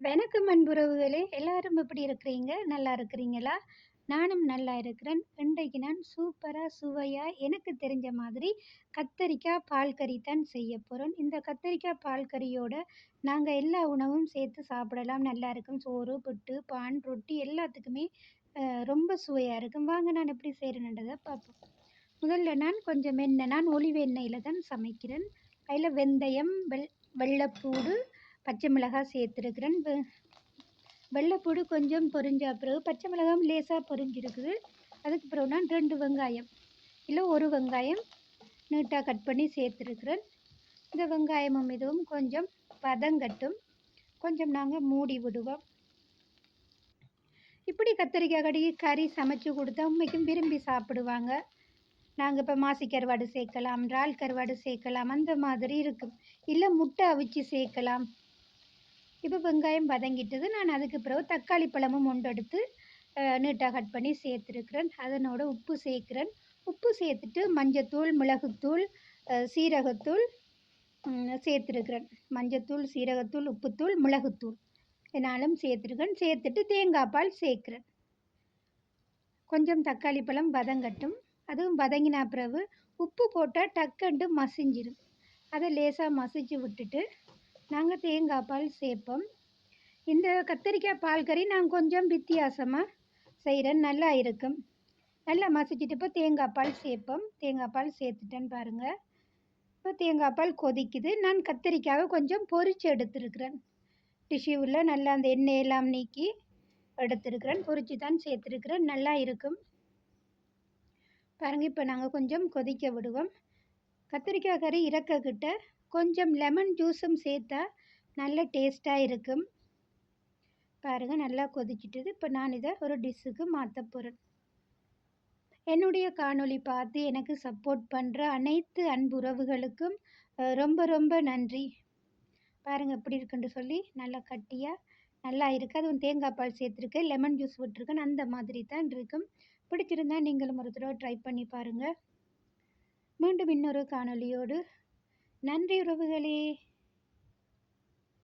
வணக்கம் அன்புறவுகளே! எல்லாரும் எப்படி இருக்கிறீங்க? நல்லா இருக்கிறீங்களா? நானும் நல்லா இருக்கிறேன். இன்றைக்கு நான் சூப்பரா, சுவையா எனக்கு தெரிஞ்ச மாதிரி கத்தரிக்காய் பால் கறி தான் செய்யப் போறேன். இந்த கத்தரிக்காய் பால் கறியோட நாங்க எல்லா உணவும் சேர்த்து சாப்பிடலாம். நல்லாருக்கும். சோறு, புட்டு, பான், ரொட்டி எல்லாத்துக்குமே ரொம்ப சுவையா இருக்கும். வாங்க நான் எப்படி செய்றேன்ன்றத பார்ப்போம். முதல்ல நான் கொஞ்சம் எண்ணெய் நான் ஒலிவ எண்ணெயில தான் சமைக்கிறேன். அதில வெந்தயம், வெள்ளைப்பூடு, பச்சை மிளகாய் சேர்த்துருக்கிறேன். வெள்ளைப்பூடு கொஞ்சம் பொரிஞ்ச பிறகு பச்சை மிளகாயும் லேசாக பொரிஞ்சிருக்குது. அதுக்கு பிறகு நான் 2 வெங்காயம் இல்லை 1 வெங்காயம் நீட்டாக கட் பண்ணி சேர்த்துருக்குறேன். இந்த வெங்காயமும் இதுவும் கொஞ்சம் வதங்கட்டும். கொஞ்சம் நாங்கள் மூடி விடுவோம். இப்படி கத்தரிக்காய் கறி சமைச்சு கொடுத்தா உண்மைக்கும் விரும்பி சாப்பிடுவாங்க. நாங்கள் இப்போ மாசி கருவாடு சேர்க்கலாம், இறால் கருவாடு சேர்க்கலாம், அந்த மாதிரி இருக்கும். இல்லை முட்டை அவிச்சு சேர்க்கலாம். இப்போ வெங்காயம் வதங்கிட்டது. நான் அதுக்கு பிறகு தக்காளி பழமும் எடுத்து நீட்டாக கட் பண்ணி சேர்த்துருக்குறேன். அதனோட உப்பு சேர்க்குறேன். உப்பு சேர்த்துட்டு மஞ்சத்தூள், மிளகுத்தூள், சீரகத்தூள் சேர்த்துருக்குறேன். மஞ்சத்தூள், சீரகத்தூள், உப்புத்தூள், மிளகுத்தூள் என்னாலும் சேர்த்துருக்கேன். சேர்த்துட்டு தேங்காய் பால் சேர்க்குறேன். கொஞ்சம் தக்காளி பழம் வதங்கட்டும். அதுவும் வதங்கின பிறகு உப்பு போட்டால் டக்குண்டு மசிஞ்சிடும். அதை லேசாக மசிச்சு விட்டுட்டு நாங்கள் தேங்காய் பால் சேர்ப்போம். இந்த கத்தரிக்காய் பால் கறி நான் கொஞ்சம் வித்தியாசமாக செய்கிறேன். நல்லா இருக்கும். நல்லா மசிச்சுட்டு இப்போ தேங்காய் பால் சேர்ப்போம். தேங்காய் பால் சேர்த்துட்டேன்னு பாருங்கள். இப்போ தேங்காய் பால் கொதிக்குது. நான் கத்தரிக்காயை கொஞ்சம் பொரித்து எடுத்துருக்கிறேன். டிஷ்யூவில் நல்லா அந்த எண்ணெயெல்லாம் நீக்கி எடுத்துருக்கிறேன். பொரித்து தான் சேர்த்துருக்கிறேன். நல்லா இருக்கும் பாருங்கள். இப்போ நாங்கள் கொஞ்சம் கொதிக்க விடுவோம். கத்திரிக்காய் கறி இறக்கக்கிட்ட கொஞ்சம் லெமன் ஜூஸும் சேர்த்தா நல்ல டேஸ்ட்டாக இருக்கும். பாருங்கள் நல்லா கொதிச்சிட்டுது. இப்போ நான் இதை ஒரு டிஷ்ஷுக்கு மாற்ற போகிறேன். என்னுடைய காணொளி பார்த்து எனக்கு சப்போர்ட் பண்ணுற அனைத்து அன்புறவுகளுக்கும் ரொம்ப ரொம்ப நன்றி. பாருங்கள் எப்படி இருக்குன்னு சொல்லி நல்லா கட்டியாக நல்லா இருக்குது. அதுவும் தேங்காய் பால் சேர்த்துருக்கேன், லெமன் ஜூஸ் விட்டுருக்கேன். அந்த மாதிரி தான் இருக்கும். பிடிச்சிருந்தா நீங்களும் ஒரு தடவை ட்ரை பண்ணி பாருங்கள். மீண்டும் இன்னொரு காணொளியோடு நன்றி உறவுகளே.